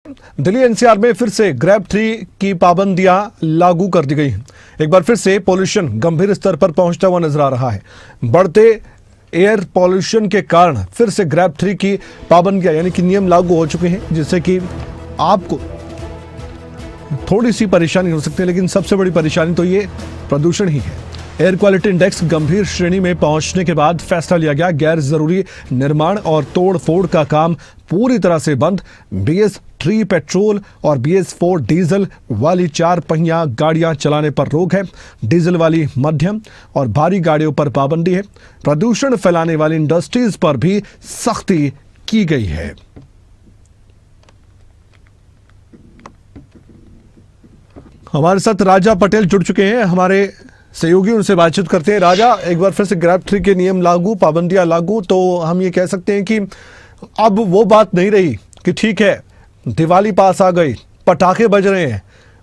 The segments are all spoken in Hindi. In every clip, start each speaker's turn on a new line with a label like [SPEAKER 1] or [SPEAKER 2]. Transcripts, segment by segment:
[SPEAKER 1] दिल्ली एनसीआर में फिर से ग्रैब 3 की पाबंदियां लागू कर दी गई हैं। एक बार फिर से पॉल्यूशन गंभीर स्तर पर पहुंचता हुआ नजर आ रहा है। बढ़ते एयर पॉल्यूशन के कारण फिर से ग्रैब 3 की पाबंदियां यानी कि नियम लागू हो चुके हैं, जिससे कि आपको थोड़ी सी परेशानी हो सकती है, लेकिन सबसे बड़ी परेशानी तो ये प्रदूषण ही है। एयर क्वालिटी इंडेक्स गंभीर श्रेणी में पहुंचने के बाद फैसला लिया गया, गैर जरूरी निर्माण और तोड़ फोड़ का काम पूरी तरह से बंद। BS3 पेट्रोल और BS4 डीजल वाली 4 पहिया गाड़ियां चलाने पर रोक है। डीजल वाली मध्यम और भारी गाड़ियों पर पाबंदी है। प्रदूषण फैलाने वाली इंडस्ट्रीज पर भी सख्ती की गई है। हमारे साथ राजा पटेल जुड़ चुके हैं, हमारे सहयोगी, उनसे बातचीत करते हैं। राजा, एक बार फिर से ग्रैब 3 के नियम लागू, पाबंदियां लागू, तो हम ये कह सकते हैं कि अब वो बात नहीं रही कि ठीक है दिवाली पास आ गई, पटाखे बज रहे हैं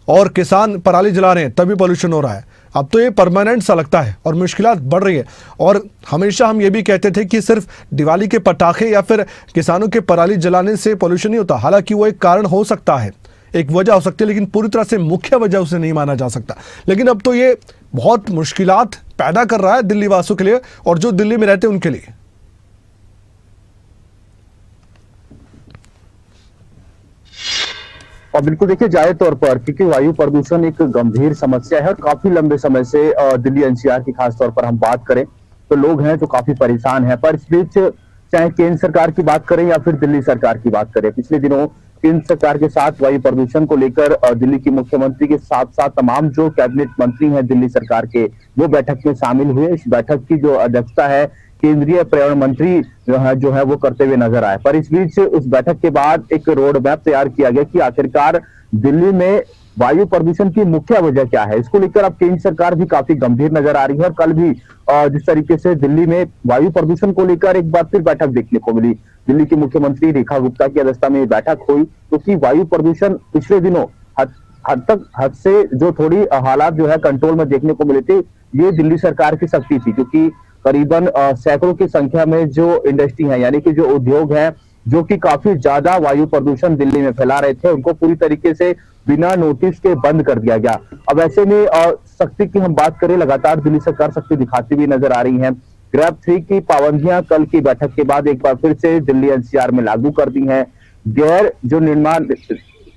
[SPEAKER 1] और किसान पराली जला रहे हैं तभी पोल्यूशन हो रहा है। अब तो ये परमानेंट सा लगता है और मुश्किलात बढ़ रही है। और हमेशा हम ये भी कहते थे कि सिर्फ दिवाली के पटाखे या फिर किसानों के पराली जलाने से पोल्यूशन नहीं होता। हालांकि वो एक कारण हो सकता है, एक वजह हो सकती है, लेकिन पूरी तरह से मुख्य वजह उसे नहीं माना जा सकता। लेकिन अब तो ये बहुत मुश्किलात पैदा कर रहा है दिल्ली वासियों के लिए और जो दिल्ली में रहते हैं उनके लिए।
[SPEAKER 2] और बिल्कुल देखिए, जाहिर तौर पर क्योंकि वायु प्रदूषण एक गंभीर समस्या है और काफी लंबे समय से दिल्ली एनसीआर की खास तौर पर हम बात करें तो लोग हैं जो काफी परेशान हैं। पर इस बीच चाहे केंद्र सरकार की बात करें या फिर दिल्ली सरकार की बात करें, पिछले दिनों केंद्र सरकार के साथ वायु प्रदूषण को लेकर दिल्ली की मुख्यमंत्री के साथ साथ तमाम जो कैबिनेट मंत्री हैं दिल्ली सरकार के, वो बैठक में शामिल हुए। इस बैठक की जो अध्यक्षता है केंद्रीय पर्यावरण मंत्री जो है वो करते हुए नजर आए। पर इस बीच उस बैठक के बाद एक रोड मैप तैयार किया गया कि आखिरकार दिल्ली में वायु प्रदूषण की मुख्य वजह क्या है। इसको लेकर अब केंद्र सरकार भी काफी गंभीर नजर आ रही है और कल भी जिस तरीके से दिल्ली में वायु प्रदूषण को लेकर एक बार फिर बैठक देखने को मिली। दिल्ली की मुख्यमंत्री रेखा गुप्ता की अध्यक्षता में बैठक हुई, क्योंकि वायु प्रदूषण पिछले दिनों हद से जो थोड़ी हालात जो है कंट्रोल में देखने को मिले थे, ये दिल्ली सरकार की शक्ति थी। क्योंकि करीबन सैकड़ों की संख्या में जो इंडस्ट्री है यानी कि जो उद्योग है जो कि काफी ज्यादा वायु प्रदूषण दिल्ली में फैला रहे थे, उनको पूरी तरीके से बिना नोटिस के बंद कर दिया गया। अब ऐसे में शक्ति की हम बात करें, लगातार दिल्ली सरकार शक्ति दिखाती हुई नजर आ रही है। ग्रैब 3 की पाबंदियां कल की बैठक के बाद एक बार फिर से दिल्ली एनसीआर में लागू कर दी हैं। गैर जो निर्माण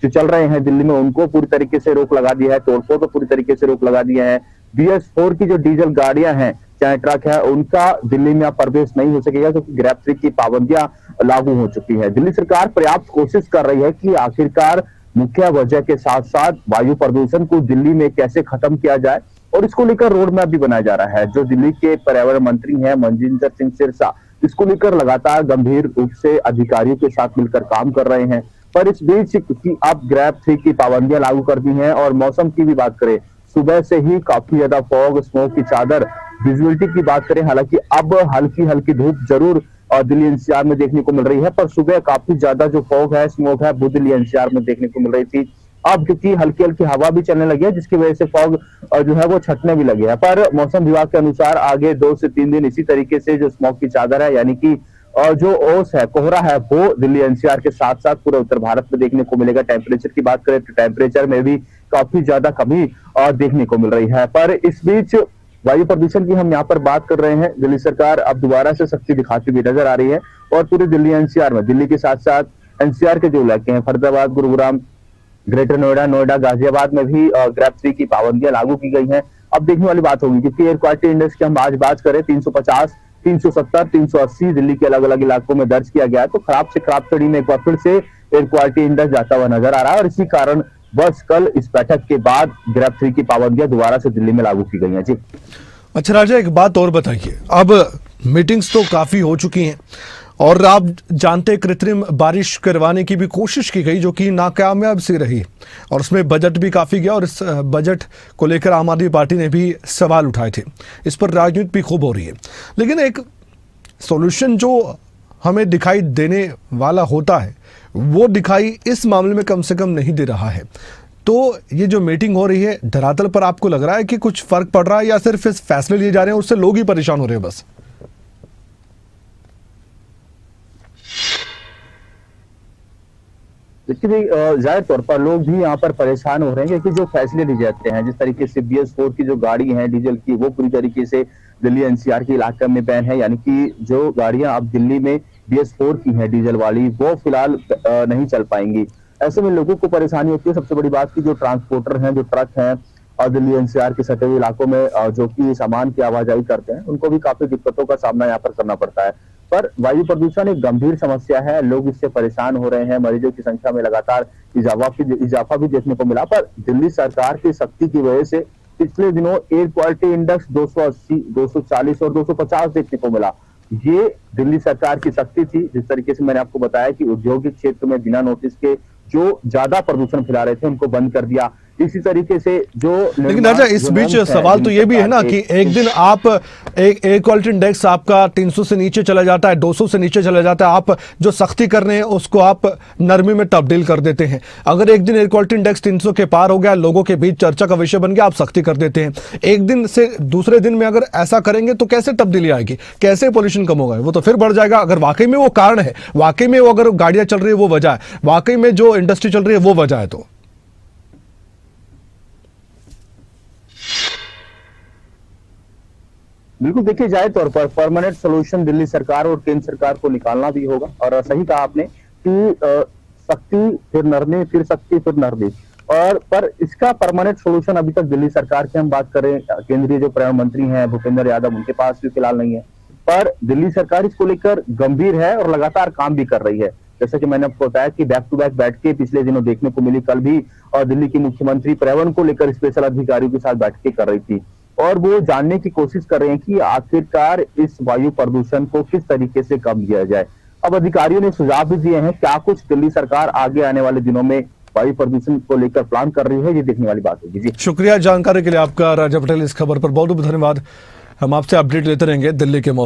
[SPEAKER 2] जो चल रहे हैं दिल्ली में उनको पूरी तरीके से रोक लगा दिया है, तोड़फोड़ को पूरी तरीके से रोक लगा दिया है। BS4 की जो डीजल गाड़ियां हैं चाहे ट्रक है, उनका दिल्ली में प्रवेश नहीं हो सकेगा क्योंकि ग्रैब 3 की पाबंदियां लागू हो चुकी है। दिल्ली सरकार पर्याप्त कोशिश कर रही है कि आखिरकार मुख्य वजह के साथ साथ वायु प्रदूषण को दिल्ली में कैसे खत्म किया जाए और इसको लेकर रोड मैप भी बनाया जा रहा है। जो दिल्ली के पर्यावरण मंत्री हैं मनजिंदर सिंह सिरसा, इसको लेकर लगातार गंभीर रूप से अधिकारियों के साथ मिलकर काम कर रहे हैं। पर इस बीच क्योंकि अब ग्रैब 3 की पाबंदियां लागू कर दी हैं और मौसम की भी बात करें, सुबह से ही काफी ज्यादा फॉग स्मोक की चादर, विजुअलिटी की बात करें, हालांकि अब हल्की हल्की धूप जरूर दिल्ली एनसीआर में देखने को मिल रही है, पर सुबह काफी ज्यादा जो फॉग है, स्मोक है, वो दिल्ली एनसीआर में देखने को मिल रही थी। अब क्योंकि हल्की हल्की हवा भी चलने लगी है जिसकी वजह से फॉग जो है वो छटने भी लगे हैं। पर मौसम विभाग के अनुसार आगे 2 से 3 दिन इसी तरीके से जो स्मोक की चादर है यानी कि जो ओस है, कोहरा है, वो दिल्ली एनसीआर के साथ साथ पूरे उत्तर भारत में देखने को मिलेगा। टेम्परेचर की बात करें तो टेम्परेचर में भी काफी ज्यादा कमी देखने को मिल रही है। पर इस बीच वायु प्रदूषण की हम यहाँ पर बात कर रहे हैं, दिल्ली सरकार अब दोबारा से शक्ति दिखाती हुई नजर आ रही है और पूरे दिल्ली एनसीआर में, दिल्ली के साथ साथ एनसीआर के जो इलाके हैं फरीदाबाद, गुरुग्राम, ग्रेटर नोएडा, गाजियाबाद में भी ग्रैब 3 की पाबंदियां लागू की गई हैं। अब देखने वाली बात होगी क्योंकि एयर क्वालिटी इंडेक्स की हम आज बात करें 350, 370, 380 दिल्ली के अलग अलग इलाकों में दर्ज किया गया है। तो खराब से खराब श्रेणी में एक बार फिर से एयर क्वालिटी इंडेक्स जाता हुआ नजर आ रहा है और इसी कारण बस कल इस बैठक के बाद ग्रैब 3 की पाबंदियां दोबारा से दिल्ली में लागू की गई हैं। जी
[SPEAKER 1] अच्छा राजा, एक बात और बताइए, अब मीटिंग्स तो काफी हो चुकी हैं और आप जानते कृत्रिम बारिश करवाने की भी कोशिश की गई जो कि नाकामयाब सी रही और उसमें बजट भी काफ़ी गया और इस बजट को लेकर आम आदमी पार्टी ने भी सवाल उठाए थे। इस पर राजनीति भी खूब हो रही है, लेकिन एक सॉल्यूशन जो हमें दिखाई देने वाला होता है वो दिखाई इस मामले में कम से कम नहीं दे रहा है। तो ये जो मीटिंग हो रही है धरातल पर आपको लग रहा है कि कुछ फर्क पड़ रहा है या सिर्फ इस फैसले लिए जा रहे हैं उससे लोग ही परेशान हो रहे हैं बस?
[SPEAKER 2] देखिए जाहिर तौर पर लोग भी यहाँ पर परेशान हो रहे हैं क्योंकि जो फैसले लिए जाते हैं, जिस तरीके से BS4 की जो गाड़ी है डीजल की, वो पूरी तरीके से दिल्ली NCR के इलाके में बैन है। यानी कि जो गाड़ियां अब दिल्ली में BS4 की हैं डीजल वाली, वो फिलहाल नहीं चल पाएंगी। ऐसे में लोगों को परेशानी होती है। सबसे बड़ी बात की जो ट्रांसपोर्टर हैं, जो ट्रक हैं और दिल्ली NCR के सटे हुए इलाकों में जो कि सामान की आवाजाही करते हैं, उनको भी काफी दिक्कतों का सामना यहाँ पर करना पड़ता है। पर वायु प्रदूषण एक गंभीर समस्या है, लोग इससे परेशान हो रहे हैं। मरीजों की संख्या में लगातार इजाफा भी देखने को मिला। पर दिल्ली सरकार की सख्ती की वजह से पिछले दिनों एयर क्वालिटी इंडेक्स 280, 240 और 250 देखने को मिला। ये दिल्ली सरकार की सख्ती थी। जिस तरीके से मैंने आपको बताया कि औद्योगिक क्षेत्र में बिना नोटिस के जो ज्यादा प्रदूषण फैला रहे थे उनको बंद कर दिया। इसी तरीके से जो
[SPEAKER 1] लेकिन राजा, इस बीच सवाल तो ये भी है ना कि एक दिन आप एक एयर क्वालिटी इंडेक्स आपका 300 से नीचे चला जाता है, 200 से नीचे चला जाता है, आप जो सख्ती कर रहे हैं उसको आप नरमी में तब्दील कर देते हैं। अगर एक दिन एयर क्वालिटी इंडेक्स 300 के पार हो गया, लोगों के बीच चर्चा का विषय बन गया, आप सख्ती कर देते हैं। एक दिन से दूसरे दिन में अगर ऐसा करेंगे तो कैसे तब्दीली आएगी, कैसे पोल्यूशन कम होगा? वो तो फिर बढ़ जाएगा। अगर वाकई में वो कारण है, वाकई में वो अगर गाड़ियां चल रही है वो वजह है, वाकई में जो इंडस्ट्री चल रही है वो वजह है, तो
[SPEAKER 2] बिल्कुल देखिए, जाहिर तौर पर परमानेंट सोल्यूशन दिल्ली सरकार और केंद्र सरकार को निकालना भी होगा। और सही कहा आपने कि सख्ती फिर नरमी, फिर सख्ती फिर नरमी। और पर इसका परमानेंट सोल्यूशन अभी तक दिल्ली सरकार की हम बात करें, केंद्रीय जो पर्यावरण मंत्री हैं भूपेंद्र यादव, उनके पास भी फिलहाल नहीं है। पर दिल्ली सरकार इसको लेकर गंभीर है और लगातार काम भी कर रही है। जैसा कि मैंने आपको बताया कि बैक टू बैक बैठ के पिछले दिनों देखने को मिली। कल भी और दिल्ली की मुख्यमंत्री पर्यावरण को लेकर स्पेशल अधिकारियों के साथ बैठकें कर रही थी और वो जानने की कोशिश कर रहे हैं कि आखिरकार इस वायु प्रदूषण को किस तरीके से कम किया जाए। अब अधिकारियों ने सुझाव भी दिए हैं। क्या कुछ दिल्ली सरकार आगे आने वाले दिनों में वायु प्रदूषण को लेकर प्लान कर रही है, ये देखने वाली बात होगी। जी
[SPEAKER 1] शुक्रिया जानकारी के लिए आपका राजा पटेल। इस खबर पर बहुत बहुत धन्यवाद। हम आपसे अपडेट लेते रहेंगे दिल्ली के मौसम।